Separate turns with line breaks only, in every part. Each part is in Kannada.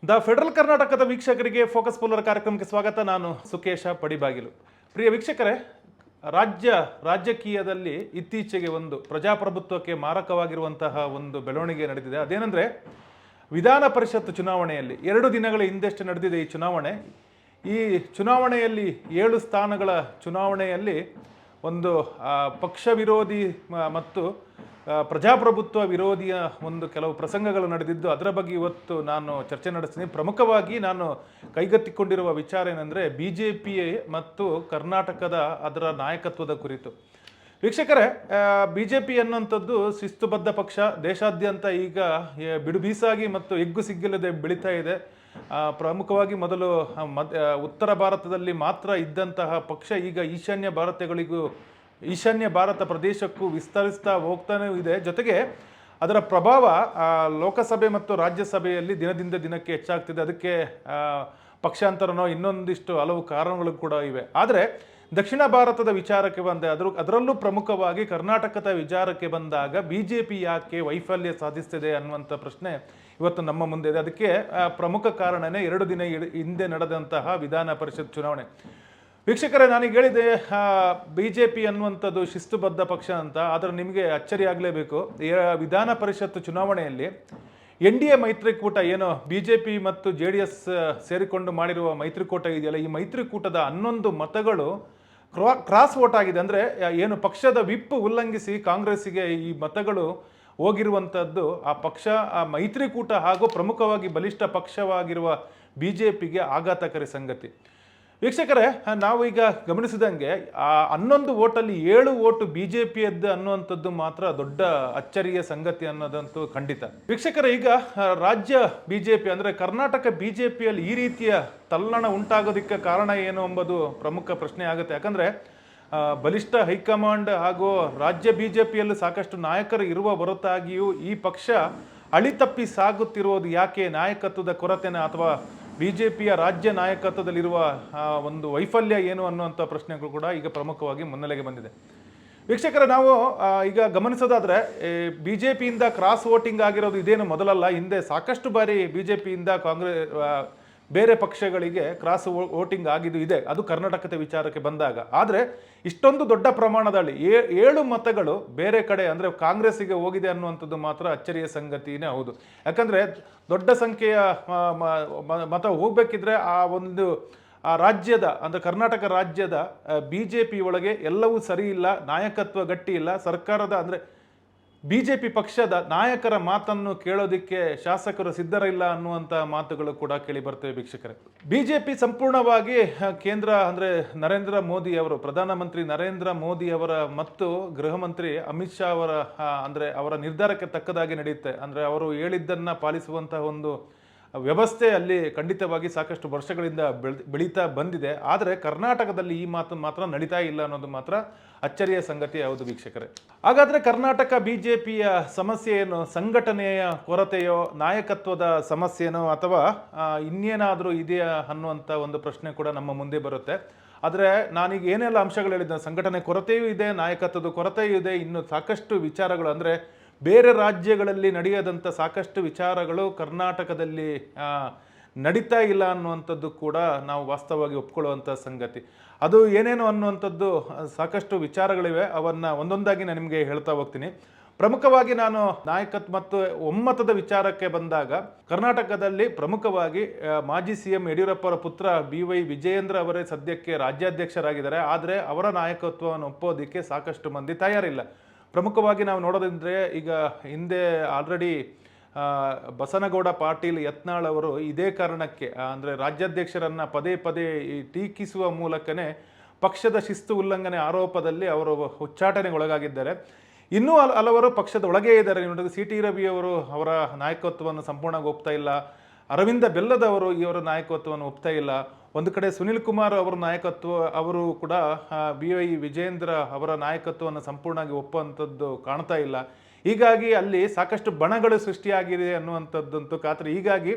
ದ ಫೆಡರಲ್ ಕರ್ನಾಟಕದ ವೀಕ್ಷಕರಿಗೆ ಫೋಕಸ್ ಪೋಲರ್ ಕಾರ್ಯಕ್ರಮಕ್ಕೆ ಸ್ವಾಗತ. ನಾನು ಸುಕೇಶ ಪಡಿಬಾಗಿಲು. ಪ್ರಿಯ ವೀಕ್ಷಕರೇ, ರಾಜಕೀಯದಲ್ಲಿ ಇತ್ತೀಚೆಗೆ ಒಂದು ಪ್ರಜಾಪ್ರಭುತ್ವಕ್ಕೆ ಮಾರಕವಾಗಿರುವಂತಹ ಒಂದು ಬೆಳವಣಿಗೆ ನಡೆದಿದೆ. ಅದೇನೆಂದರೆ, ವಿಧಾನ ಪರಿಷತ್ ಚುನಾವಣೆಯಲ್ಲಿ 2 ದಿನಗಳ ಹಿಂದೆಷ್ಟು ನಡೆದಿದೆ ಈ ಚುನಾವಣೆ. ಈ ಚುನಾವಣೆಯಲ್ಲಿ 7 ಸ್ಥಾನಗಳ ಚುನಾವಣೆಯಲ್ಲಿ ಒಂದು ಪಕ್ಷ ವಿರೋಧಿ ಮತ್ತು ಪ್ರಜಾಪ್ರಭುತ್ವ ವಿರೋಧಿಯ ಒಂದು ಕೆಲವು ಪ್ರಸಂಗಗಳು ನಡೆದಿದ್ದು, ಅದರ ಬಗ್ಗೆ ಇವತ್ತು ನಾನು ಚರ್ಚೆ ನಡೆಸ್ತೀನಿ. ಪ್ರಮುಖವಾಗಿ ನಾನು ಕೈಗೆತ್ತಿಕೊಂಡಿರುವ ವಿಚಾರ ಏನಂದರೆ, BJP ಮತ್ತು ಕರ್ನಾಟಕದ ಅದರ ನಾಯಕತ್ವದ ಕುರಿತು. ವೀಕ್ಷಕರೇ, BJP ಅನ್ನುವಂಥದ್ದು ಶಿಸ್ತುಬದ್ಧ ಪಕ್ಷ. ದೇಶಾದ್ಯಂತ ಈಗ ಬಿಡುಬೀಸಾಗಿ ಮತ್ತು ಎಗ್ಗು ಸಿಗ್ಗಿಲ್ಲದೆ ಬೆಳೀತಾ ಇದೆ. ಪ್ರಮುಖವಾಗಿ ಮೊದಲು ಉತ್ತರ ಭಾರತದಲ್ಲಿ ಮಾತ್ರ ಇದ್ದಂತಹ ಪಕ್ಷ ಈಗ ಈಶಾನ್ಯ ಭಾರತ ಪ್ರದೇಶಕ್ಕೂ ವಿಸ್ತರಿಸ್ತಾ ಹೋಗ್ತಾನೆ ಇದೆ. ಜೊತೆಗೆ ಅದರ ಪ್ರಭಾವ ಲೋಕಸಭೆ ಮತ್ತು ರಾಜ್ಯಸಭೆಯಲ್ಲಿ ದಿನದಿಂದ ದಿನಕ್ಕೆ ಹೆಚ್ಚಾಗ್ತಿದೆ. ಅದಕ್ಕೆ ಪಕ್ಷಾಂತರನೋ ಇನ್ನೊಂದಿಷ್ಟು ಹಲವು ಕಾರಣಗಳು ಕೂಡ ಇವೆ. ಆದರೆ ದಕ್ಷಿಣ ಭಾರತದ ವಿಚಾರಕ್ಕೆ ಅದರಲ್ಲೂ ಪ್ರಮುಖವಾಗಿ ಕರ್ನಾಟಕದ ವಿಚಾರಕ್ಕೆ ಬಂದಾಗ BJP ಯಾಕೆ ವೈಫಲ್ಯ ಸಾಧಿಸ್ತಿದೆ ಅನ್ನುವಂಥ ಪ್ರಶ್ನೆ ಇವತ್ತು ನಮ್ಮ ಮುಂದೆ ಇದೆ. ಅದಕ್ಕೆ ಪ್ರಮುಖ ಕಾರಣನೇ 2 ದಿನ ಹಿಂದೆ ನಡೆದಂತಹ ವಿಧಾನ ಪರಿಷತ್ ಚುನಾವಣೆ. ವೀಕ್ಷಕರೇ, ನಾನೀಗ ಹೇಳಿದೆ BJP ಅನ್ನುವಂಥದ್ದು ಶಿಸ್ತುಬದ್ಧ ಪಕ್ಷ ಅಂತ. ಆದರೆ ನಿಮಗೆ ಅಚ್ಚರಿ ಆಗಲೇಬೇಕು, ವಿಧಾನ ಪರಿಷತ್ ಚುನಾವಣೆಯಲ್ಲಿ NDA ಮೈತ್ರಿಕೂಟ ಏನು BJP ಮತ್ತು JDS ಸೇರಿಕೊಂಡು ಮಾಡಿರುವ ಮೈತ್ರಿಕೂಟ ಇದೆಯಲ್ಲ, ಈ ಮೈತ್ರಿಕೂಟದ 11 ಮತಗಳು ಕ್ರಾಸ್ ವೋಟ್ ಆಗಿದೆ. ಅಂದರೆ ಏನು ಪಕ್ಷದ ವಿಪ್ ಉಲ್ಲಂಘಿಸಿ ಕಾಂಗ್ರೆಸ್ಸಿಗೆ ಈ ಮತಗಳು ಹೋಗಿರುವಂಥದ್ದು ಆ ಮೈತ್ರಿಕೂಟ ಹಾಗೂ ಪ್ರಮುಖವಾಗಿ ಬಲಿಷ್ಠ ಪಕ್ಷವಾಗಿರುವ BJPಗೆ ಆಘಾತಕಾರಿ ಸಂಗತಿ. ವೀಕ್ಷಕರೇ, ನಾವು ಈಗ ಗಮನಿಸಿದಂಗೆ 11 ವೋಟಲ್ಲಿ 7 ವೋಟು BJPಯದ್ದು ಅನ್ನುವಂಥದ್ದು ಮಾತ್ರ ದೊಡ್ಡ ಅಚ್ಚರಿಯ ಸಂಗತಿ ಅನ್ನೋದಂತೂ ಖಂಡಿತ. ವೀಕ್ಷಕರೇ, ಈಗ ರಾಜ್ಯ BJP ಅಂದರೆ ಕರ್ನಾಟಕ BJPಯಲ್ಲಿ ಈ ರೀತಿಯ ತಲ್ಲಣ ಉಂಟಾಗೋದಕ್ಕೆ ಕಾರಣ ಏನು ಎಂಬುದು ಪ್ರಮುಖ ಪ್ರಶ್ನೆ ಆಗುತ್ತೆ. ಯಾಕಂದರೆ ಬಲಿಷ್ಠ ಹೈಕಮಾಂಡ್ ಹಾಗೂ ರಾಜ್ಯ BJPಯಲ್ಲೂ ಸಾಕಷ್ಟು ನಾಯಕರು ಇರುವ ಹೊರತಾಗಿಯೂ ಈ ಪಕ್ಷ ಅಳಿತಪ್ಪಿ ಸಾಗುತ್ತಿರುವುದು ಯಾಕೆ? ನಾಯಕತ್ವದ ಕೊರತೆನ ಅಥವಾ BJPಯ ರಾಜ್ಯ ನಾಯಕತ್ವದಲ್ಲಿರುವ ಒಂದು ವೈಫಲ್ಯ ಏನು ಅನ್ನುವಂಥ ಪ್ರಶ್ನೆಗಳು ಕೂಡ ಈಗ ಪ್ರಮುಖವಾಗಿ ಮುನ್ನೆಲೆಗೆ ಬಂದಿದೆ. ವೀಕ್ಷಕರೇ, ನಾವು ಈಗ ಗಮನಿಸೋದಾದರೆ BJPಯಿಂದ ಕ್ರಾಸ್ ವೋಟಿಂಗ್ ಆಗಿರೋದು ಇದೇನು ಮೊದಲಲ್ಲ. ಹಿಂದೆ ಸಾಕಷ್ಟು ಬಾರಿ BJPಯಿಂದ ಬೇರೆ ಪಕ್ಷಗಳಿಗೆ ಕ್ರಾಸ್ ವೋಟಿಂಗ್ ಆಗಿದ್ದು ಇದೆ. ಅದು ಕರ್ನಾಟಕದ ವಿಚಾರಕ್ಕೆ ಬಂದಾಗ. ಆದರೆ ಇಷ್ಟೊಂದು ದೊಡ್ಡ ಪ್ರಮಾಣದಲ್ಲಿ 7 ಮತಗಳು ಬೇರೆ ಕಡೆ ಅಂದರೆ ಕಾಂಗ್ರೆಸ್ಸಿಗೆ ಹೋಗಿದೆ ಅನ್ನುವಂಥದ್ದು ಮಾತ್ರ ಅಚ್ಚರಿಯ ಸಂಗತಿನೇ ಹೌದು. ಯಾಕಂದರೆ ದೊಡ್ಡ ಸಂಖ್ಯೆಯ ಮತ ಹೋಗಬೇಕಿದ್ರೆ ಆ ರಾಜ್ಯದ ಅಂದರೆ ಕರ್ನಾಟಕ ರಾಜ್ಯದ BJP ಒಳಗೆ ಎಲ್ಲವೂ ಸರಿ ಇಲ್ಲ, ನಾಯಕತ್ವ ಗಟ್ಟಿ ಇಲ್ಲ, ಸರ್ಕಾರದ ಅಂದರೆ BJP ಪಕ್ಷದ ನಾಯಕರ ಮಾತನ್ನು ಕೇಳೋದಕ್ಕೆ ಶಾಸಕರು ಸಿದ್ಧರಿಲ್ಲ ಅನ್ನುವಂಥ ಮಾತುಗಳು ಕೂಡ ಕೇಳಿ ಬರ್ತವೆ. ವೀಕ್ಷಕರೇ, BJP ಸಂಪೂರ್ಣವಾಗಿ ಕೇಂದ್ರ ಅಂದರೆ ಪ್ರಧಾನಮಂತ್ರಿ ನರೇಂದ್ರ ಮೋದಿ ಅವರ ಮತ್ತು ಗೃಹ ಮಂತ್ರಿ ಅಮಿತ್ ಶಾ ಅವರ ಅವರ ನಿರ್ಧಾರಕ್ಕೆ ತಕ್ಕದಾಗಿ ನಡೆಯುತ್ತೆ. ಅಂದರೆ ಅವರು ಹೇಳಿದ್ದನ್ನು ಪಾಲಿಸುವಂತಹ ಒಂದು ವ್ಯವಸ್ಥೆ ಅಲ್ಲಿ ಖಂಡಿತವಾಗಿ ಸಾಕಷ್ಟು ವರ್ಷಗಳಿಂದ ಬೆಳೀತಾ ಬಂದಿದೆ. ಆದರೆ ಕರ್ನಾಟಕದಲ್ಲಿ ಈ ಮಾತು ಮಾತ್ರ ನಡೀತಾ ಇಲ್ಲ ಅನ್ನೋದು ಮಾತ್ರ ಅಚ್ಚರಿಯ ಸಂಗತಿ ಯಾವುದು ವೀಕ್ಷಕರೇ. ಹಾಗಾದರೆ ಕರ್ನಾಟಕ BJPಯ ಸಮಸ್ಯೆ ಏನು? ಸಂಘಟನೆಯ ಕೊರತೆಯೋ, ನಾಯಕತ್ವದ ಸಮಸ್ಯೆನೋ, ಅಥವಾ ಇನ್ನೇನಾದರೂ ಇದೆಯಾ ಅನ್ನುವಂಥ ಒಂದು ಪ್ರಶ್ನೆ ಕೂಡ ನಮ್ಮ ಮುಂದೆ ಬರುತ್ತೆ. ಆದರೆ ನಾನೀಗ ಏನೆಲ್ಲ ಅಂಶಗಳು ಹೇಳಿದ್ದೆ, ಸಂಘಟನೆ ಕೊರತೆಯೂ ಇದೆ, ನಾಯಕತ್ವದ ಕೊರತೆಯೂ ಇದೆ, ಇನ್ನು ಸಾಕಷ್ಟು ವಿಚಾರಗಳು ಅಂದರೆ ಬೇರೆ ರಾಜ್ಯಗಳಲ್ಲಿ ನಡೆಯದಂಥ ಸಾಕಷ್ಟು ವಿಚಾರಗಳು ಕರ್ನಾಟಕದಲ್ಲಿ ನಡೀತಾ ಇಲ್ಲ ಅನ್ನುವಂಥದ್ದು ಕೂಡ ನಾವು ವಾಸ್ತವವಾಗಿ ಒಪ್ಕೊಳ್ಳುವಂಥ ಸಂಗತಿ. ಅದು ಏನೇನು ಅನ್ನುವಂಥದ್ದು ಸಾಕಷ್ಟು ವಿಚಾರಗಳಿವೆ. ಅವನ್ನು ಒಂದೊಂದಾಗಿ ನಾನು ನಿಮಗೆ ಹೇಳ್ತಾ ಹೋಗ್ತೀನಿ. ಪ್ರಮುಖವಾಗಿ ನಾನು ನಾಯಕತ್ವ ಮತ್ತು ಒಮ್ಮತದ ವಿಚಾರಕ್ಕೆ ಬಂದಾಗ ಕರ್ನಾಟಕದಲ್ಲಿ ಪ್ರಮುಖವಾಗಿ ಮಾಜಿ CM ಯಡಿಯೂರಪ್ಪರ ಪುತ್ರ BY ವಿಜಯೇಂದ್ರ ಅವರೇ ಸದ್ಯಕ್ಕೆ ರಾಜ್ಯಾಧ್ಯಕ್ಷರಾಗಿದ್ದಾರೆ. ಆದರೆ ಅವರ ನಾಯಕತ್ವವನ್ನು ಒಪ್ಪೋದಕ್ಕೆ ಸಾಕಷ್ಟು ಮಂದಿ ತಯಾರಿಲ್ಲ. ಪ್ರಮುಖವಾಗಿ ನಾವು ನೋಡೋದಂದರೆ, ಈಗ ಹಿಂದೆ ಆಲ್ರೆಡಿ ಬಸನಗೌಡ ಪಾಟೀಲ್ ಯತ್ನಾಳ್ ಅವರು ಇದೇ ಕಾರಣಕ್ಕೆ ಅಂದರೆ ರಾಜ್ಯಾಧ್ಯಕ್ಷರನ್ನು ಪದೇ ಪದೇ ಟೀಕಿಸುವ ಮೂಲಕನೇ ಪಕ್ಷದ ಶಿಸ್ತು ಉಲ್ಲಂಘನೆ ಆರೋಪದಲ್ಲಿ ಅವರು ಉಚ್ಚಾಟನೆಗೊಳಗಾಗಿದ್ದಾರೆ. ಇನ್ನೂ ಹಲವರು ಪಕ್ಷದ ಒಳಗೇ ಇದ್ದಾರೆ. CT ರವಿ ಅವರು ಅವರ ನಾಯಕತ್ವವನ್ನು ಸಂಪೂರ್ಣವಾಗಿ ಒಪ್ತಾ ಇಲ್ಲ. ಅರವಿಂದ ಬೆಲ್ಲದವರು ಇವರ ನಾಯಕತ್ವವನ್ನು ಒಪ್ತಾ ಇಲ್ಲ. ಒಂದು ಕಡೆ ಸುನಿಲ್ ಕುಮಾರ್ ಅವರ ನಾಯಕತ್ವ ಅವರು ಕೂಡ BY ವಿಜೇಂದ್ರ ಅವರ ನಾಯಕತ್ವವನ್ನು ಸಂಪೂರ್ಣವಾಗಿ ಒಪ್ಪುವಂಥದ್ದು ಕಾಣ್ತಾ ಇಲ್ಲ. ಹೀಗಾಗಿ ಅಲ್ಲಿ ಸಾಕಷ್ಟು ಬಣಗಳು ಸೃಷ್ಟಿಯಾಗಿದೆ ಅನ್ನುವಂಥದ್ದಂತೂ ಖಾತ್ರಿ. ಹೀಗಾಗಿ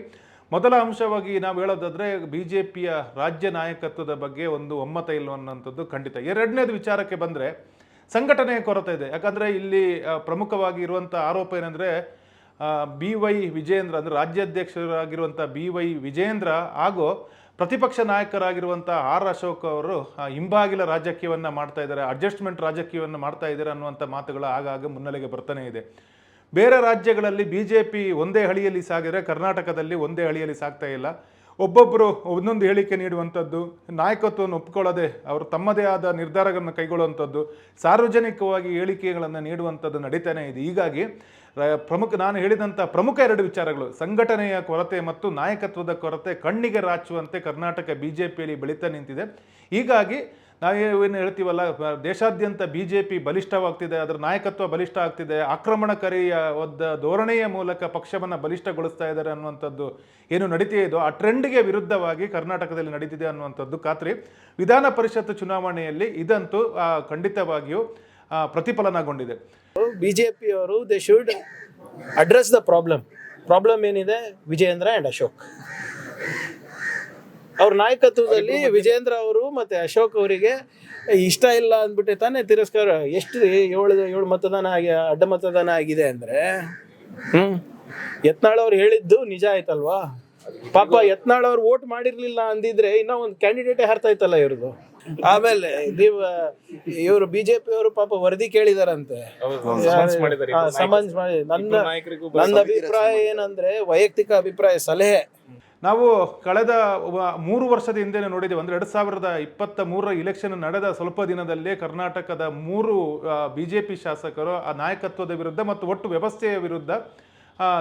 ಮೊದಲ ಅಂಶವಾಗಿ ನಾವು ಹೇಳೋದಾದರೆ BJPಯ ರಾಜ್ಯ ನಾಯಕತ್ವದ ಬಗ್ಗೆ ಒಂದು ಒಮ್ಮತ ಇಲ್ಲ ಅನ್ನೋಂಥದ್ದು ಖಂಡಿತ. ಎರಡನೇದು ವಿಚಾರಕ್ಕೆ ಬಂದರೆ ಸಂಘಟನೆಯ ಕೊರತೆ ಇದೆ. ಯಾಕಂದರೆ ಇಲ್ಲಿ ಪ್ರಮುಖವಾಗಿ ಇರುವಂಥ ಆರೋಪ ಏನಂದರೆ ಬಿ ವೈ ವಿಜೇಂದ್ರ ಅಂದರೆ ರಾಜ್ಯಾಧ್ಯಕ್ಷರಾಗಿರುವಂಥ ಬಿ ವೈ ವಿಜೇಂದ್ರ ಹಾಗೂ ಪ್ರತಿಪಕ್ಷ ನಾಯಕರಾಗಿರುವಂಥ ಆರ್ ಅಶೋಕ್ ಅವರು ಹಿಂಬಾಗಿಲ ರಾಜಕೀಯವನ್ನು ಮಾಡ್ತಾ ಇದ್ದಾರೆ, ಅಡ್ಜಸ್ಟ್ಮೆಂಟ್ ರಾಜಕೀಯವನ್ನು ಮಾಡ್ತಾ ಇದ್ದಾರೆ ಅನ್ನುವಂಥ ಮಾತುಗಳು ಆಗಾಗ ಮುನ್ನೆಲೆಗೆ ಬರ್ತಾನೆ ಇದೆ. ಬೇರೆ ರಾಜ್ಯಗಳಲ್ಲಿ BJP ಒಂದೇ ಹಳಿಯಲ್ಲಿ ಸಾಗಿದರೆ ಕರ್ನಾಟಕದಲ್ಲಿ ಒಂದೇ ಹಳಿಯಲ್ಲಿ ಸಾಗ್ತಾ ಇಲ್ಲ. ಒಬ್ಬೊಬ್ಬರು ಒಂದೊಂದು ಹೇಳಿಕೆ ನೀಡುವಂಥದ್ದು, ನಾಯಕತ್ವವನ್ನು ಒಪ್ಕೊಳ್ಳದೆ ಅವರು ತಮ್ಮದೇ ಆದ ನಿರ್ಧಾರಗಳನ್ನು ಕೈಗೊಳ್ಳುವಂಥದ್ದು, ಸಾರ್ವಜನಿಕವಾಗಿ ಹೇಳಿಕೆಗಳನ್ನು ನೀಡುವಂಥದ್ದು ನಡೀತಾನೆ ಇದೆ. ಹೀಗಾಗಿ ನಾನು ಹೇಳಿದಂಥ ಪ್ರಮುಖ 2 ವಿಚಾರಗಳು, ಸಂಘಟನೆಯ ಕೊರತೆ ಮತ್ತು ನಾಯಕತ್ವದ ಕೊರತೆ ಕಣ್ಣಿಗೆ ರಾಚುವಂತೆ ಕರ್ನಾಟಕ BJPಯಲ್ಲಿ ಬೆಳೀತಾ ನಿಂತಿದೆ. ಹೀಗಾಗಿ ನಾವೇನು ಹೇಳ್ತೀವಲ್ಲ, ದೇಶಾದ್ಯಂತ BJP ಬಲಿಷ್ಠವಾಗ್ತಿದೆ, ಅದರ ನಾಯಕತ್ವ ಬಲಿಷ್ಠ ಆಗ್ತಿದೆ, ಆಕ್ರಮಣಕಾರಿಯ ಧೋರಣೆಯ ಮೂಲಕ ಪಕ್ಷವನ್ನು ಬಲಿಷ್ಠಗೊಳಿಸ್ತಾ ಇದ್ದಾರೆ ಅನ್ನುವಂಥದ್ದು ಏನು ನಡೀತಾ ಇದೋ ಆ ಟ್ರೆಂಡ್ಗೆ ವಿರುದ್ಧವಾಗಿ ಕರ್ನಾಟಕದಲ್ಲಿ ನಡೀತಿದೆ ಅನ್ನುವಂಥದ್ದು ಖಾತ್ರಿ. ವಿಧಾನ ಪರಿಷತ್ ಚುನಾವಣೆಯಲ್ಲಿ ಇದಂತೂ ಖಂಡಿತವಾಗಿಯೂ ಪ್ರತಿಫಲನಗೊಂಡಿದೆ.
BJP ಅವರು they should address the problem ಏನಿದೆ ವಿಜಯೇಂದ್ರ ಅಂಡ್ ಅಶೋಕ್ ಅವ್ರ ನಾಯಕತ್ವದಲ್ಲಿ. ವಿಜೇಂದ್ರ ಅವರು ಮತ್ತೆ ಅಶೋಕ್ ಅವರಿಗೆ ಇಷ್ಟ ಇಲ್ಲ ಅಂದ್ಬಿಟ್ಟೆ ತಾನೇ ತಿರಸ್ಕಾರ. ಎಷ್ಟು 7 ಮತದಾನ ಅಡ್ಡ ಮತದಾನ ಆಗಿದೆ ಅಂದ್ರೆ ಯತ್ನಾಳ್ ಅವ್ರು ಹೇಳಿದ್ದು ನಿಜ ಆಯ್ತಲ್ವಾ? ಪಾಪ ಯತ್ನಾಳ್ ಅವ್ರು ವೋಟ್ ಮಾಡಿರ್ಲಿಲ್ಲ ಅಂದಿದ್ರೆ ಇನ್ನ ಒಂದು ಕ್ಯಾಂಡಿಡೇಟೇ ಹರ್ತಾ ಇತ್ತಲ್ಲ ಇವ್ರದ್ದು. ಆಮೇಲೆ ಇವರು BJP ಅವರು ಪಾಪ ವರದಿ ಕೇಳಿದಾರಂತೆ, ಸಮನ್ಸ್ ಮಾಡಿ. ನನ್ನ ಅಭಿಪ್ರಾಯ ಏನಂದ್ರೆ, ವೈಯಕ್ತಿಕ ಅಭಿಪ್ರಾಯ, ಸಲಹೆ,
ನಾವು ಕಳೆದ 3 ವರ್ಷದ ಹಿಂದೆ ನೋಡಿದ್ದೇವೆ. ಅಂದರೆ 2023 ಇಲೆಕ್ಷನ್ ನಡೆದ ಸ್ವಲ್ಪ ದಿನದಲ್ಲೇ ಕರ್ನಾಟಕದ 3 BJP ಶಾಸಕರು ಆ ನಾಯಕತ್ವದ ವಿರುದ್ಧ ಮತ್ತು ಒಟ್ಟು ವ್ಯವಸ್ಥೆಯ ವಿರುದ್ಧ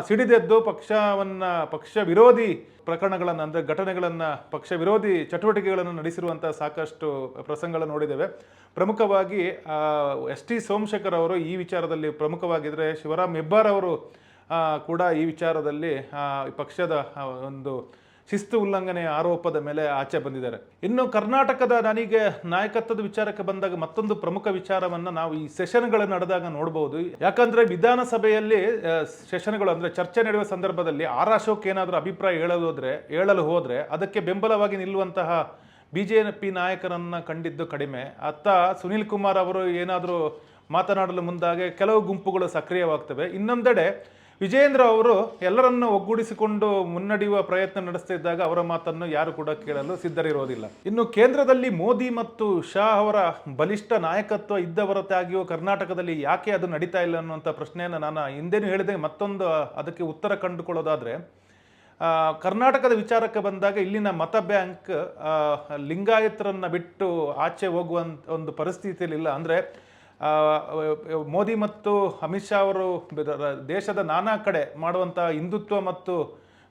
ಸಿಡಿದೆದ್ದು ಪಕ್ಷ ವಿರೋಧಿ ಪ್ರಕರಣಗಳನ್ನು, ಅಂದರೆ ಘಟನೆಗಳನ್ನು, ಪಕ್ಷ ವಿರೋಧಿ ಚಟುವಟಿಕೆಗಳನ್ನು ನಡೆಸಿರುವಂಥ ಸಾಕಷ್ಟು ಪ್ರಸಂಗಗಳನ್ನು ನೋಡಿದ್ದೇವೆ. ಪ್ರಮುಖವಾಗಿ ST ಸೋಮಶೇಖರ್ ಅವರು ಈ ವಿಚಾರದಲ್ಲಿ ಪ್ರಮುಖವಾಗಿದ್ದರೆ, ಶಿವರಾಮ್ ಹೆಬ್ಬಾರ್ ಅವರು ಕೂಡ ಈ ವಿಚಾರದಲ್ಲಿ ಪಕ್ಷದ ಒಂದು ಶಿಸ್ತು ಉಲ್ಲಂಘನೆಯ ಆರೋಪದ ಮೇಲೆ ಆಚೆ ಬಂದಿದ್ದಾರೆ. ಇನ್ನು ಕರ್ನಾಟಕದ ನನಗೆ ನಾಯಕತ್ವದ ವಿಚಾರಕ್ಕೆ ಬಂದಾಗ ಮತ್ತೊಂದು ಪ್ರಮುಖ ವಿಚಾರವನ್ನು ನಾವು ಈ ಸೆಷನ್ಗಳು ನಡೆದಾಗ ನೋಡ್ಬೋದು. ಯಾಕಂದರೆ ವಿಧಾನಸಭೆಯಲ್ಲಿ ಸೆಷನ್ಗಳು ಅಂದರೆ ಚರ್ಚೆ ನಡೆಯುವ ಸಂದರ್ಭದಲ್ಲಿ ಆರ್ ಅಶೋಕ್ ಏನಾದರೂ ಅಭಿಪ್ರಾಯ ಹೇಳಲು ಹೋದರೆ ಅದಕ್ಕೆ ಬೆಂಬಲವಾಗಿ ನಿಲ್ಲುವಂತಹ BJP ನಾಯಕರನ್ನು ಕಂಡಿದ್ದು ಕಡಿಮೆ. ಅತ್ತ ಸುನೀಲ್ ಕುಮಾರ್ ಅವರು ಏನಾದರೂ ಮಾತನಾಡಲು ಮುಂದಾಗೆ ಕೆಲವು ಗುಂಪುಗಳು ಸಕ್ರಿಯವಾಗ್ತವೆ. ಇನ್ನೊಂದೆಡೆ ವಿಜೇಂದ್ರ ಅವರು ಎಲ್ಲರನ್ನು ಒಗ್ಗೂಡಿಸಿಕೊಂಡು ಮುನ್ನಡೆಯುವ ಪ್ರಯತ್ನ ನಡೆಸ್ತಾ ಇದ್ದಾಗ ಅವರ ಮಾತನ್ನು ಯಾರು ಕೂಡ ಕೇಳಲು ಸಿದ್ಧರಿರೋದಿಲ್ಲ. ಇನ್ನು ಕೇಂದ್ರದಲ್ಲಿ ಮೋದಿ ಮತ್ತು ಶಾ ಅವರ ಬಲಿಷ್ಠ ನಾಯಕತ್ವ ಇದ್ದ ಹೊರತಾಗಿಯೂ ಕರ್ನಾಟಕದಲ್ಲಿ ಯಾಕೆ ಅದು ನಡೀತಾ ಇಲ್ಲ ಅನ್ನುವಂಥ ಪ್ರಶ್ನೆಯನ್ನು ನಾನು ಹಿಂದೆನೂ ಹೇಳಿದೆ. ಮತ್ತೊಂದು ಅದಕ್ಕೆ ಉತ್ತರ ಕಂಡುಕೊಳ್ಳೋದಾದರೆ, ಕರ್ನಾಟಕದ ವಿಚಾರಕ್ಕೆ ಬಂದಾಗ ಇಲ್ಲಿನ ಮತ ಬ್ಯಾಂಕ್ ಲಿಂಗಾಯತರನ್ನು ಬಿಟ್ಟು ಆಚೆ ಹೋಗುವಂಥ ಒಂದು ಪರಿಸ್ಥಿತಿಯಲ್ಲಿಲ್ಲ. ಅಂದರೆ ಮೋದಿ ಮತ್ತು ಅಮಿತ್ ಶಾ ಅವರು ದೇಶದ ನಾನಾ ಕಡೆ ಮಾಡುವಂಥ ಹಿಂದುತ್ವ ಮತ್ತು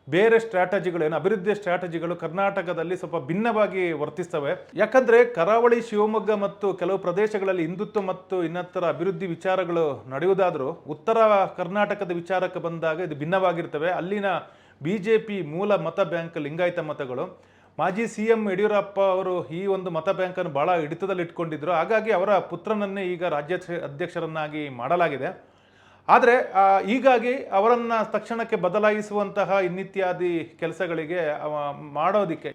ಬೇರೆ ಸ್ಟ್ರಾಟಜಿಗಳು, ಏನು ಅಭಿವೃದ್ಧಿಯ ಸ್ಟ್ರಾಟಜಿಗಳು ಕರ್ನಾಟಕದಲ್ಲಿ ಸ್ವಲ್ಪ ಭಿನ್ನವಾಗಿ ವರ್ತಿಸ್ತವೆ. ಯಾಕಂದರೆ ಕರಾವಳಿ, ಶಿವಮೊಗ್ಗ ಮತ್ತು ಕೆಲವು ಪ್ರದೇಶಗಳಲ್ಲಿ ಹಿಂದುತ್ವ ಮತ್ತು ಇನ್ನಿತರ ಅಭಿವೃದ್ಧಿ ವಿಚಾರಗಳು ನಡೆಯುವುದಾದರೂ ಉತ್ತರ ಕರ್ನಾಟಕದ ವಿಚಾರಕ್ಕೆ ಬಂದಾಗ ಇದು ಭಿನ್ನವಾಗಿರ್ತವೆ. ಅಲ್ಲಿನ BJP ಮೂಲ ಮತ ಬ್ಯಾಂಕ್ ಲಿಂಗಾಯತ ಮತಗಳು. ಮಾಜಿ CM ಯಡಿಯೂರಪ್ಪ ಅವರು ಈ ಒಂದು ಮತ ಬ್ಯಾಂಕನ್ನು ಭಾಳ ಹಿಡಿತದಲ್ಲಿ ಇಟ್ಕೊಂಡಿದ್ರು. ಹಾಗಾಗಿ ಅವರ ಪುತ್ರನನ್ನೇ ಈಗ ಅಧ್ಯಕ್ಷರನ್ನಾಗಿ ಮಾಡಲಾಗಿದೆ. ಆದರೆ ಹೀಗಾಗಿ ಅವರನ್ನು ತಕ್ಷಣಕ್ಕೆ ಬದಲಾಯಿಸುವಂತಹ ಇನ್ನಿತ್ಯಾದಿ ಕೆಲಸಗಳಿಗೆ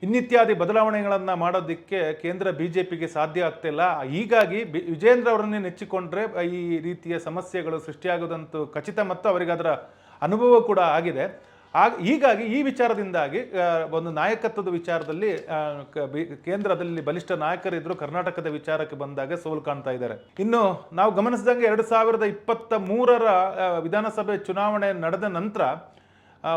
ಇನ್ನಿತ್ಯಾದಿ ಬದಲಾವಣೆಗಳನ್ನು ಮಾಡೋದಕ್ಕೆ ಕೇಂದ್ರ BJPಗೆ ಸಾಧ್ಯ ಆಗ್ತಿಲ್ಲ. ಹೀಗಾಗಿ ವಿಜೇಂದ್ರ ಅವರನ್ನೇ ನೆಚ್ಚಿಕೊಂಡ್ರೆ ಈ ರೀತಿಯ ಸಮಸ್ಯೆಗಳು ಸೃಷ್ಟಿಯಾಗೋದಂತೂ ಖಚಿತ ಮತ್ತು ಅವರಿಗೆ ಅದರ ಅನುಭವ ಕೂಡ ಆಗಿದೆ. ಹೀಗಾಗಿ ಈ ವಿಚಾರದಿಂದಾಗಿ ಒಂದು ನಾಯಕತ್ವದ ವಿಚಾರದಲ್ಲಿ ಕೇಂದ್ರದಲ್ಲಿ ಬಲಿಷ್ಠ ನಾಯಕರಿದ್ರು, ಕರ್ನಾಟಕದ ವಿಚಾರಕ್ಕೆ ಬಂದಾಗ ಸೋಲು ಕಾಣ್ತಾ ಇದ್ದಾರೆ. ಇನ್ನು ನಾವು ಗಮನಿಸಿದಂಗೆ 2023 ವಿಧಾನಸಭೆ ಚುನಾವಣೆ ನಡೆದ ನಂತರ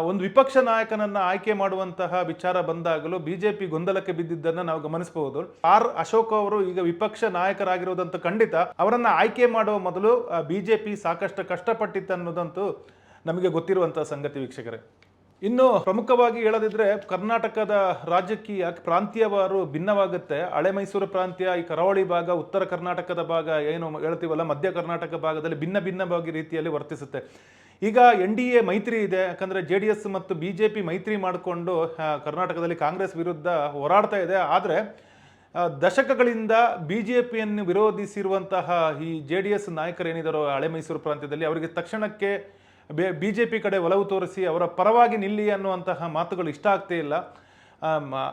ಒಂದು ವಿಪಕ್ಷ ನಾಯಕನನ್ನು ಆಯ್ಕೆ ಮಾಡುವಂತಹ ವಿಚಾರ ಬಂದಾಗಲೂ BJP ಗೊಂದಲಕ್ಕೆ ಬಿದ್ದಿದ್ದನ್ನು ನಾವು ಗಮನಿಸಬಹುದು. ಆರ್ ಅಶೋಕ್ ಅವರು ಈಗ ವಿಪಕ್ಷ ನಾಯಕರಾಗಿರುವುದಂತೂ ಖಂಡಿತ. ಅವರನ್ನು ಆಯ್ಕೆ ಮಾಡುವ ಮೊದಲು BJP ಸಾಕಷ್ಟು ಕಷ್ಟಪಟ್ಟಿತ್ತು ಅನ್ನೋದಂತೂ ನಮಗೆ ಗೊತ್ತಿರುವಂಥ ಸಂಗತಿ ವೀಕ್ಷಕರೇ. ಇನ್ನು ಪ್ರಮುಖವಾಗಿ ಹೇಳದಿದ್ರೆ, ಕರ್ನಾಟಕದ ರಾಜಕೀಯ ಪ್ರಾಂತೀಯವಾರು ಭಿನ್ನವಾಗುತ್ತೆ. ಹಳೆ ಮೈಸೂರು ಪ್ರಾಂತ್ಯ, ಈ ಕರಾವಳಿ ಭಾಗ, ಉತ್ತರ ಕರ್ನಾಟಕದ ಭಾಗ ಏನು ಹೇಳ್ತೀವಲ್ಲ, ಮಧ್ಯ ಕರ್ನಾಟಕ ಭಾಗದಲ್ಲಿ ಭಿನ್ನವಾಗಿ ರೀತಿಯಲ್ಲಿ ವರ್ತಿಸುತ್ತೆ. ಈಗ NDA ಮೈತ್ರಿ ಇದೆ. ಯಾಕಂದರೆ JDS ಮತ್ತು BJP ಮೈತ್ರಿ ಮಾಡಿಕೊಂಡು ಕರ್ನಾಟಕದಲ್ಲಿ ಕಾಂಗ್ರೆಸ್ ವಿರುದ್ಧ ಹೋರಾಡ್ತಾ ಇದೆ. ಆದರೆ ದಶಕಗಳಿಂದ BJPಯನ್ನು ವಿರೋಧಿಸಿರುವಂತಹ ಈ JDS ನಾಯಕರೇನಿದ್ದಾರೋ ಹಳೆ ಮೈಸೂರು ಪ್ರಾಂತ್ಯದಲ್ಲಿ, ಅವರಿಗೆ ತಕ್ಷಣಕ್ಕೆ BJP ಕಡೆ ಒಲವು ತೋರಿಸಿ ಅವರ ಪರವಾಗಿ ನಿಲ್ಲಿ ಅನ್ನುವಂತಹ ಮಾತುಗಳು ಇಷ್ಟ ಆಗ್ತೇ ಇಲ್ಲ.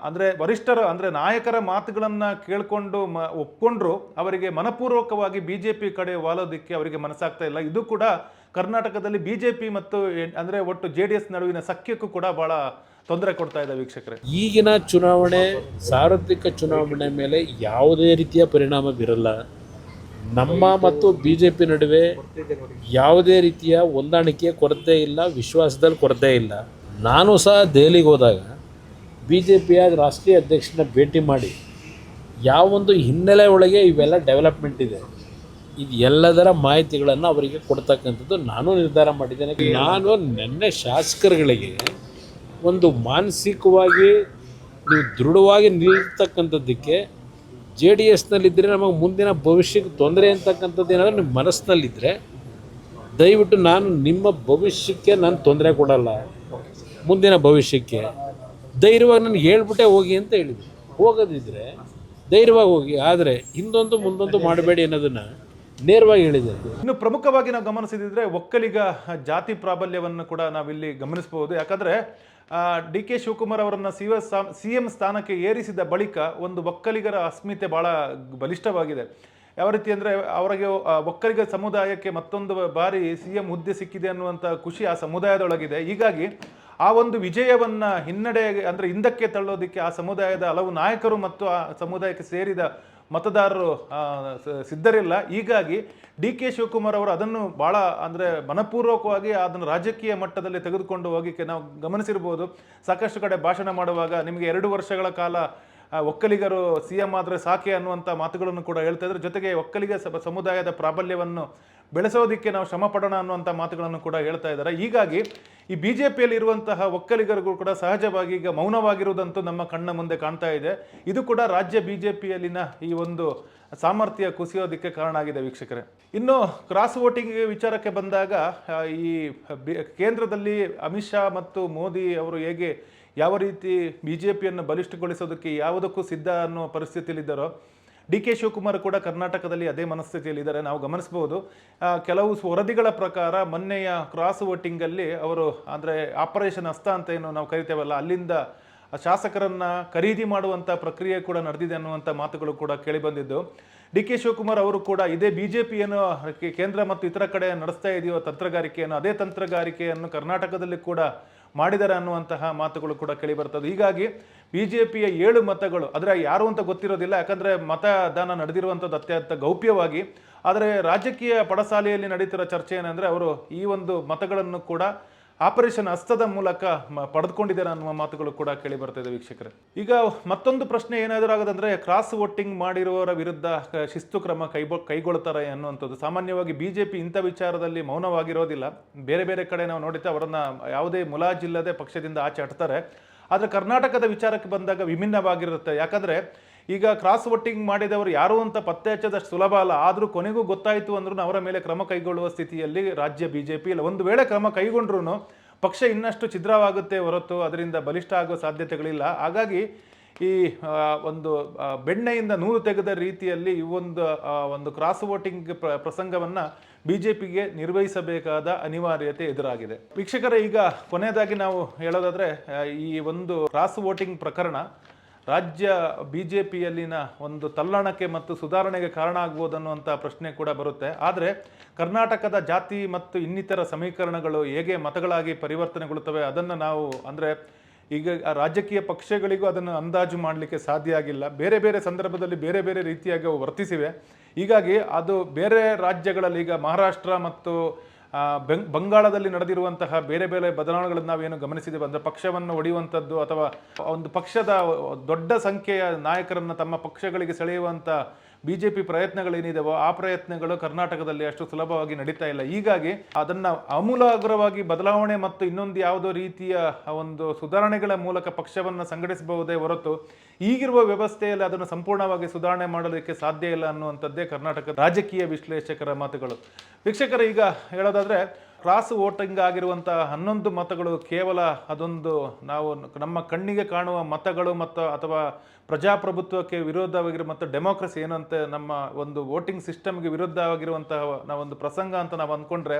ಅಂದರೆ ವರಿಷ್ಠರು, ಅಂದರೆ ನಾಯಕರ ಮಾತುಗಳನ್ನು ಕೇಳಿಕೊಂಡು ಒಪ್ಕೊಂಡ್ರು ಅವರಿಗೆ ಮನಪೂರ್ವಕವಾಗಿ BJP ಕಡೆ ವಾಲೋದಕ್ಕೆ ಅವರಿಗೆ ಮನಸ್ಸಾಗ್ತಾ ಇಲ್ಲ. ಇದು ಕೂಡ ಕರ್ನಾಟಕದಲ್ಲಿ BJP ಮತ್ತು ಅಂದರೆ ಒಟ್ಟು JDS ನಡುವಿನ ಸಖ್ಯಕ್ಕೂ ಕೂಡ ಭಾಳ ತೊಂದರೆ ಕೊಡ್ತಾ ಇದೆ ವೀಕ್ಷಕರೇ.
ಈಗಿನ ಚುನಾವಣೆ ಸಾರ್ವತ್ರಿಕ ಚುನಾವಣೆ ಮೇಲೆ ಯಾವುದೇ ರೀತಿಯ ಪರಿಣಾಮ ಬೀರಲ್ಲ. ನಮ್ಮ ಮತ್ತು BJP ನಡುವೆ ಯಾವುದೇ ರೀತಿಯ ಹೊಂದಾಣಿಕೆಯ ಕೊರತೆ ಇಲ್ಲ, ವಿಶ್ವಾಸದಲ್ಲಿ ಕೊರತೆ ಇಲ್ಲ. ನಾನು ಸಹ ದೆಹಲಿಗೆ ಹೋದಾಗ BJPಯ ರಾಷ್ಟ್ರೀಯ ಅಧ್ಯಕ್ಷನ ಭೇಟಿ ಮಾಡಿ ಯಾವೊಂದು ಹಿನ್ನೆಲೆ ಒಳಗೆ ಇವೆಲ್ಲ ಡೆವಲಪ್ಮೆಂಟ್ ಇದೆ ಇದು ಎಲ್ಲದರ ಮಾಹಿತಿಗಳನ್ನು ಅವರಿಗೆ ಕೊಡ್ತಕ್ಕಂಥದ್ದು ನಾನು ನಿರ್ಧಾರ ಮಾಡಿದ್ದೇನೆ. ನಾನು ನೆನ್ನೆ ಶಾಸಕರುಗಳಿಗೆ ಒಂದು ಮಾನಸಿಕವಾಗಿ ನೀವು ದೃಢವಾಗಿ ನಿಲ್ತಕ್ಕಂಥದ್ದಕ್ಕೆ JDSನಲ್ಲಿದ್ದರೆ ನಮಗೆ ಮುಂದಿನ ಭವಿಷ್ಯಕ್ಕೆ ತೊಂದರೆ ಅಂತಕ್ಕಂಥದ್ದು ಏನಾದರೂ ನಿಮ್ಮ ಮನಸ್ಸಿನಲ್ಲಿದ್ದರೆ ದಯವಿಟ್ಟು ನಾನು ನಿಮ್ಮ ಭವಿಷ್ಯಕ್ಕೆ ನಾನು ತೊಂದರೆ ಕೊಡಲ್ಲ. ಮುಂದಿನ ಭವಿಷ್ಯಕ್ಕೆ ಧೈರ್ಯವಾಗಿ ನನಗೆ ಹೇಳ್ಬಿಟ್ಟೆ ಹೋಗಿ ಅಂತ ಹೇಳಿದೆ. ಹೋಗೋದಿದ್ದರೆ ಧೈರ್ಯವಾಗಿ ಹೋಗಿ, ಆದರೆ ಹಿಂದೊಂದು ಮುಂದೊಂದು ಮಾಡಬೇಡಿ ಅನ್ನೋದನ್ನು ನೇರವಾಗಿ ಹೇಳಿದೆ.
ಇನ್ನು ಪ್ರಮುಖವಾಗಿ ನಾವು ಗಮನಿಸಿದ್ರೆ ಒಕ್ಕಲಿಗ ಜಾತಿ ಪ್ರಾಬಲ್ಯವನ್ನು ಕೂಡ ನಾವಿಲ್ಲಿ ಗಮನಿಸಬಹುದು. ಯಾಕಂದರೆ DK ಶಿವಕುಮಾರ್ ಅವರನ್ನು CM ಸ್ಥಾನಕ್ಕೆ ಏರಿಸಿದ ಬಳಿಕ ಒಂದು ಒಕ್ಕಲಿಗರ ಅಸ್ಮಿತೆ ಭಾಳ ಬಲಿಷ್ಠವಾಗಿದೆ. ಯಾವ ರೀತಿ ಅಂದರೆ ಅವರಿಗೆ ಒಕ್ಕಲಿಗ ಸಮುದಾಯಕ್ಕೆ ಮತ್ತೊಂದು ಬಾರಿ CM ಹುದ್ದೆ ಸಿಕ್ಕಿದೆ ಅನ್ನುವಂಥ ಖುಷಿ ಆ ಸಮುದಾಯದೊಳಗಿದೆ. ಹೀಗಾಗಿ ಆ ಒಂದು ವಿಜಯವನ್ನು ಅಂದರೆ ಹಿಂದಕ್ಕೆ ತಳ್ಳೋದಕ್ಕೆ ಆ ಸಮುದಾಯದ ಹಲವು ನಾಯಕರು ಮತ್ತು ಆ ಸಮುದಾಯಕ್ಕೆ ಸೇರಿದ ಮತದಾರರು ಸಿದ್ಧರಿಲ್ಲ. ಹೀಗಾಗಿ DK ಶಿವಕುಮಾರ್ ಅವರು ಅದನ್ನು ಭಾಳ ಅಂದರೆ ಮನಪೂರ್ವಕವಾಗಿ ಅದನ್ನು ರಾಜಕೀಯ ಮಟ್ಟದಲ್ಲಿ ತೆಗೆದುಕೊಂಡು ಹೋಗಿಕ್ಕೆ ನಾವು ಗಮನಿಸಿರ್ಬೋದು. ಸಾಕಷ್ಟು ಕಡೆ ಭಾಷಣ ಮಾಡುವಾಗ ನಿಮಗೆ 2 ವರ್ಷಗಳ ಕಾಲ ಒಕ್ಕಲಿಗರು CM ಆದರೆ ಸಾಕೆ ಅನ್ನುವಂಥ ಮಾತುಗಳನ್ನು ಕೂಡ ಹೇಳ್ತಾ ಇದ್ದಾರೆ. ಜೊತೆಗೆ ಒಕ್ಕಲಿಗ ಸಮುದಾಯದ ಪ್ರಾಬಲ್ಯವನ್ನು ಬೆಳೆಸೋದಕ್ಕೆ ನಾವು ಶ್ರಮ ಪಡೋಣ ಅನ್ನುವಂಥ ಮಾತುಗಳನ್ನು ಕೂಡ ಹೇಳ್ತಾ ಇದ್ದಾರೆ. ಹೀಗಾಗಿ ಈ BJPಯಲ್ಲಿ ಇರುವಂತಹ ಒಕ್ಕಲಿಗರಿಗೂ ಕೂಡ ಸಹಜವಾಗಿ ಈಗ ಮೌನವಾಗಿರುವುದಂತೂ ನಮ್ಮ ಕಣ್ಣ ಮುಂದೆ ಕಾಣ್ತಾ ಇದೆ. ಇದು ಕೂಡ ರಾಜ್ಯ BJPಯಲ್ಲಿನ ಈ ಒಂದು ಸಾಮರ್ಥ್ಯ ಕುಸಿಯೋದಕ್ಕೆ ಕಾರಣ ಆಗಿದೆ ವೀಕ್ಷಕರೇ. ಇನ್ನು ಕ್ರಾಸ್ ವೋಟಿಂಗ್ ವಿಚಾರಕ್ಕೆ ಬಂದಾಗ ಈ ಕೇಂದ್ರದಲ್ಲಿ ಅಮಿತ್ ಶಾ ಮತ್ತು ಮೋದಿ ಅವರು ಯಾವ ರೀತಿ BJPಯನ್ನು ಬಲಿಷ್ಠಗೊಳಿಸೋದಕ್ಕೆ ಯಾವುದಕ್ಕೂ ಸಿದ್ಧ ಅನ್ನೋ ಪರಿಸ್ಥಿತಿಯಲ್ಲಿದ್ದಾರೋ DK ಶಿವಕುಮಾರ್ ಕೂಡ ಕರ್ನಾಟಕದಲ್ಲಿ ಅದೇ ಮನಸ್ಥಿತಿಯಲ್ಲಿದ್ದಾರೆ. ನಾವು ಗಮನಿಸಬಹುದು ಕೆಲವು ವರದಿಗಳ ಪ್ರಕಾರ ಮೊನ್ನೆಯ ಕ್ರಾಸ್ ವೋಟಿಂಗಲ್ಲಿ ಅವರು ಅಂದರೆ ಆಪರೇಷನ್ ಹಸ್ತ ಅಂತ ಏನು ನಾವು ಕರಿತೇವಲ್ಲ, ಅಲ್ಲಿಂದ ಶಾಸಕರನ್ನ ಖರೀದಿ ಮಾಡುವಂಥ ಪ್ರಕ್ರಿಯೆ ಕೂಡ ನಡೆದಿದೆ ಅನ್ನುವಂಥ ಮಾತುಗಳು ಕೂಡ ಕೇಳಿಬಂದಿದ್ದು. DK ಶಿವಕುಮಾರ್ ಅವರು ಕೂಡ ಇದೇ BJPಯನ್ನು ಕೇಂದ್ರ ಮತ್ತು ಇತರ ಕಡೆ ನಡೆಸ್ತಾ ಇದೆಯೋ ತಂತ್ರಗಾರಿಕೆಯನ್ನು, ಅದೇ ತಂತ್ರಗಾರಿಕೆಯನ್ನು ಕರ್ನಾಟಕದಲ್ಲಿ ಕೂಡ ಮಾಡಿದ್ದಾರೆ ಅನ್ನುವಂತಹ ಮಾತುಗಳು ಕೂಡ ಕೇಳಿಬರ್ತದೆ. ಹೀಗಾಗಿ BJPಯ 7 ಮತಗಳು ಆದರೆ ಯಾರು ಅಂತ ಗೊತ್ತಿರೋದಿಲ್ಲ, ಯಾಕಂದರೆ ಮತದಾನ ನಡೆದಿರುವಂಥದ್ದು ಅತ್ಯಂತ ಗೌಪ್ಯವಾಗಿ. ಆದರೆ ರಾಜಕೀಯ ಪಡಸಾಲೆಯಲ್ಲಿ ನಡೀತಿರೋ ಚರ್ಚೆ ಏನಂದರೆ ಅವರು ಈ ಒಂದು ಮತಗಳನ್ನು ಕೂಡ ಆಪರೇಷನ್ ಹಸ್ತದ ಮೂಲಕ ಪಡೆದುಕೊಂಡಿದ್ದಾರೆ ಅನ್ನುವ ಮಾತುಗಳು ಕೂಡ ಕೇಳಿ ಬರ್ತಿದೆ ವೀಕ್ಷಕರೇ. ಈಗ ಮತ್ತೊಂದು ಪ್ರಶ್ನೆ ಏನಾದರೂ ಆಗೋದಂದ್ರೆ ಕ್ರಾಸ್ ವೋಟಿಂಗ್ ಮಾಡಿರುವವರ ವಿರುದ್ಧ ಶಿಸ್ತು ಕ್ರಮ ಕೈಗೊಳ್ತಾರೆ ಅನ್ನುವಂಥದ್ದು. ಸಾಮಾನ್ಯವಾಗಿ BJP ಇಂಥ ವಿಚಾರದಲ್ಲಿ ಮೌನವಾಗಿರೋದಿಲ್ಲ. ಬೇರೆ ಬೇರೆ ಕಡೆ ನಾವು ನೋಡಿದ್ರೆ ಅವರನ್ನ ಯಾವುದೇ ಮುಲಾಜಿಲ್ಲದೆ ಪಕ್ಷದಿಂದ ಆಚೆ ಹಟ್ತಾರೆ. ಆದರೆ ಕರ್ನಾಟಕದ ವಿಚಾರಕ್ಕೆ ಬಂದಾಗ ವಿಭಿನ್ನವಾಗಿರುತ್ತೆ. ಯಾಕಂದರೆ ಈಗ ಕ್ರಾಸ್ ವೋಟಿಂಗ್ ಮಾಡಿದವರು ಯಾರು ಅಂತ ಪತ್ತೆ ಹಚ್ಚೋದಷ್ಟು ಸುಲಭ ಅಲ್ಲ. ಆದರೂ ಕೊನೆಗೂ ಗೊತ್ತಾಯಿತು ಅಂದ್ರೂ ಅವರ ಮೇಲೆ ಕ್ರಮ ಕೈಗೊಳ್ಳುವ ಸ್ಥಿತಿಯಲ್ಲಿ ರಾಜ್ಯ BJP ಇಲ್ಲ. ಒಂದು ವೇಳೆ ಕ್ರಮ ಕೈಗೊಂಡ್ರೂ ಪಕ್ಷ ಇನ್ನಷ್ಟು ಛಿದ್ರವಾಗುತ್ತೆ ಹೊರತು ಅದರಿಂದ ಬಲಿಷ್ಠ ಆಗೋ ಸಾಧ್ಯತೆಗಳಿಲ್ಲ. ಹಾಗಾಗಿ ಈ ಒಂದು ಬೆಣ್ಣೆಯಿಂದ ನೂಲು ತೆಗೆದ ರೀತಿಯಲ್ಲಿ ಈ ಒಂದು ಕ್ರಾಸ್ ವೋಟಿಂಗ್ ಪ್ರಸಂಗವನ್ನು BJPಗೆ ನಿರ್ವಹಿಸಬೇಕಾದ ಅನಿವಾರ್ಯತೆ ಎದುರಾಗಿದೆ. ವೀಕ್ಷಕರೇ, ಈಗ ಕೊನೆಯದಾಗಿ ನಾವು ಹೇಳೋದಾದರೆ ಈ ಒಂದು ಕ್ರಾಸ್ ವೋಟಿಂಗ್ ಪ್ರಕರಣ ರಾಜ್ಯ BJPಯಲ್ಲಿನ ಒಂದು ತಲ್ಲಣಕ್ಕೆ ಮತ್ತು ಸುಧಾರಣೆಗೆ ಕಾರಣ ಆಗ್ಬೋದನ್ನುವಂಥ ಪ್ರಶ್ನೆ ಕೂಡ ಬರುತ್ತೆ. ಆದರೆ ಕರ್ನಾಟಕದ ಜಾತಿ ಮತ್ತು ಇನ್ನಿತರ ಸಮೀಕರಣಗಳು ಹೇಗೆ ಮತಗಳಾಗಿ ಪರಿವರ್ತನೆಗೊಳ್ಳುತ್ತವೆ ಅದನ್ನು ನಾವು ಅಂದರೆ ಈಗ ರಾಜಕೀಯ ಪಕ್ಷಗಳಿಗೂ ಅದನ್ನು ಅಂದಾಜು ಮಾಡಲಿಕ್ಕೆ ಸಾಧ್ಯ ಆಗಿಲ್ಲ. ಬೇರೆ ಬೇರೆ ಸಂದರ್ಭದಲ್ಲಿ ಬೇರೆ ಬೇರೆ ರೀತಿಯಾಗಿ ಅವು ವರ್ತಿಸಿವೆ. ಹೀಗಾಗಿ ಅದು ಬೇರೆ ರಾಜ್ಯಗಳಲ್ಲಿ ಈಗ ಮಹಾರಾಷ್ಟ್ರ ಮತ್ತು ಬಂಗಾಳದಲ್ಲಿ ನಡೆದಿರುವಂತಹ ಬೇರೆ ಬೇರೆ ಬದಲಾವಣೆಗಳನ್ನು ನಾವೇನು ಗಮನಿಸಿದ್ದೇವೆ ಅಂದರೆ ಪಕ್ಷವನ್ನು ಒಡೆಯುವಂಥದ್ದು ಅಥವಾ ಒಂದು ಪಕ್ಷದ ದೊಡ್ಡ ಸಂಖ್ಯೆಯ ನಾಯಕರನ್ನು ತಮ್ಮ ಪಕ್ಷಗಳಿಗೆ ಸೆಳೆಯುವಂಥ BJP ಪ್ರಯತ್ನಗಳೇನಿದೆವೋ ಆ ಪ್ರಯತ್ನಗಳು ಕರ್ನಾಟಕದಲ್ಲಿ ಅಷ್ಟು ಸುಲಭವಾಗಿ ನಡೀತಾ ಇಲ್ಲ. ಹೀಗಾಗಿ ಅದನ್ನು ಆಮೂಲಾಗ್ರವಾಗಿ ಬದಲಾವಣೆ ಮತ್ತು ಇನ್ನೊಂದು ಯಾವುದೋ ರೀತಿಯ ಒಂದು ಸುಧಾರಣೆಗಳ ಮೂಲಕ ಪಕ್ಷವನ್ನು ಸಂಘಟಿಸಬಹುದೇ ಹೊರತು ಈಗಿರುವ ವ್ಯವಸ್ಥೆಯಲ್ಲಿ ಅದನ್ನು ಸಂಪೂರ್ಣವಾಗಿ ಸುಧಾರಣೆ ಮಾಡಲಿಕ್ಕೆ ಸಾಧ್ಯ ಇಲ್ಲ ಅನ್ನುವಂಥದ್ದೇ ಕರ್ನಾಟಕದ ರಾಜಕೀಯ ವಿಶ್ಲೇಷಕರ ಮಾತುಗಳು. ವೀಕ್ಷಕರು, ಈಗ ಹೇಳೋದಾದರೆ ಕ್ರಾಸ್ ವೋಟಿಂಗ್ ಆಗಿರುವಂಥ 11 ಮತಗಳು ಕೇವಲ ಅದೊಂದು ನಾವು ನಮ್ಮ ಕಣ್ಣಿಗೆ ಕಾಣುವ ಮತಗಳು ಮತ್ತು ಅಥವಾ ಪ್ರಜಾಪ್ರಭುತ್ವಕ್ಕೆ ವಿರೋಧವಾಗಿರೋ ಮತ್ತು ಡೆಮೋಕ್ರಸಿ ಏನಂತ ನಮ್ಮ ಒಂದು ವೋಟಿಂಗ್ ಸಿಸ್ಟಮ್ಗೆ ವಿರುದ್ಧವಾಗಿರುವಂತಹ ನಾವೊಂದು ಪ್ರಸಂಗ ಅಂತ ನಾವು ಅಂದ್ಕೊಂಡ್ರೆ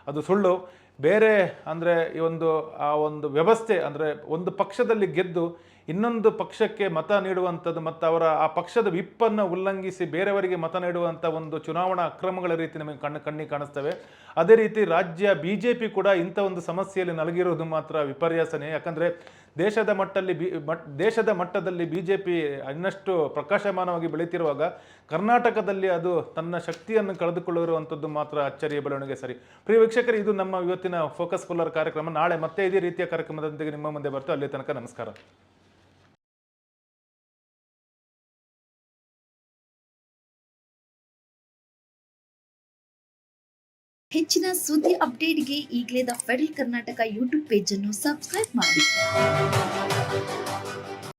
ಅದು ಸುಳ್ಳು. ಬೇರೆ ಅಂದರೆ ಈ ಒಂದು ಆ ಒಂದು ವ್ಯವಸ್ಥೆ ಅಂದರೆ ಒಂದು ಪಕ್ಷದಲ್ಲಿ ಗೆದ್ದು ಇನ್ನೊಂದು ಪಕ್ಷಕ್ಕೆ ಮತ ನೀಡುವಂಥದ್ದು ಮತ್ತು ಅವರ ಆ ಪಕ್ಷದ ವಿಪ್ಪನ್ನು ಉಲ್ಲಂಘಿಸಿ ಬೇರೆಯವರಿಗೆ ಮತ ನೀಡುವಂಥ ಒಂದು ಚುನಾವಣಾ ಅಕ್ರಮಗಳ ರೀತಿ ನಮಗೆ ಕಣ್ಣಿಗೆ ಕಾಣಿಸ್ತವೆ. ಅದೇ ರೀತಿ ರಾಜ್ಯ BJP ಕೂಡ ಇಂಥ ಒಂದು ಸಮಸ್ಯೆಯಲ್ಲಿ ನಲಗಿರೋದು ಮಾತ್ರ ವಿಪರ್ಯಾಸನೇ. ಯಾಕಂದರೆ ದೇಶದ ಮಟ್ಟದಲ್ಲಿ BJP ಇನ್ನಷ್ಟು ಪ್ರಕಾಶಮಾನವಾಗಿ ಬೆಳೀತಿರುವಾಗ ಕರ್ನಾಟಕದಲ್ಲಿ ಅದು ತನ್ನ ಶಕ್ತಿಯನ್ನು ಕಳೆದುಕೊಳ್ಳಿರುವಂಥದ್ದು ಮಾತ್ರ ಅಚ್ಚರಿಯ ಬೆಳವಣಿಗೆ. ಸರಿ ಪ್ರಿಯ ವೀಕ್ಷಕರು, ಇದು ನಮ್ಮ ಇವತ್ತಿನ ಫೋಕಸ್ ಪುಲ್ಲರ್ ಕಾರ್ಯಕ್ರಮ. ನಾಳೆ ಮತ್ತೆ ಇದೇ ರೀತಿಯ ಕಾರ್ಯಕ್ರಮದೊಂದಿಗೆ ನಿಮ್ಮ ಮುಂದೆ ಬರ್ತು. ಅಲ್ಲಿ ತನಕ ನಮಸ್ಕಾರ.
ಹೆಚ್ಚಿನ ಸುದ್ದಿ ಅಪ್ಡೇಟ್ಗೆ ಈಗಲೇ the federal Karnataka YouTube page ಅನ್ನು ಸಬ್ಸ್ಕ್ರೈಬ್ ಮಾಡಿ.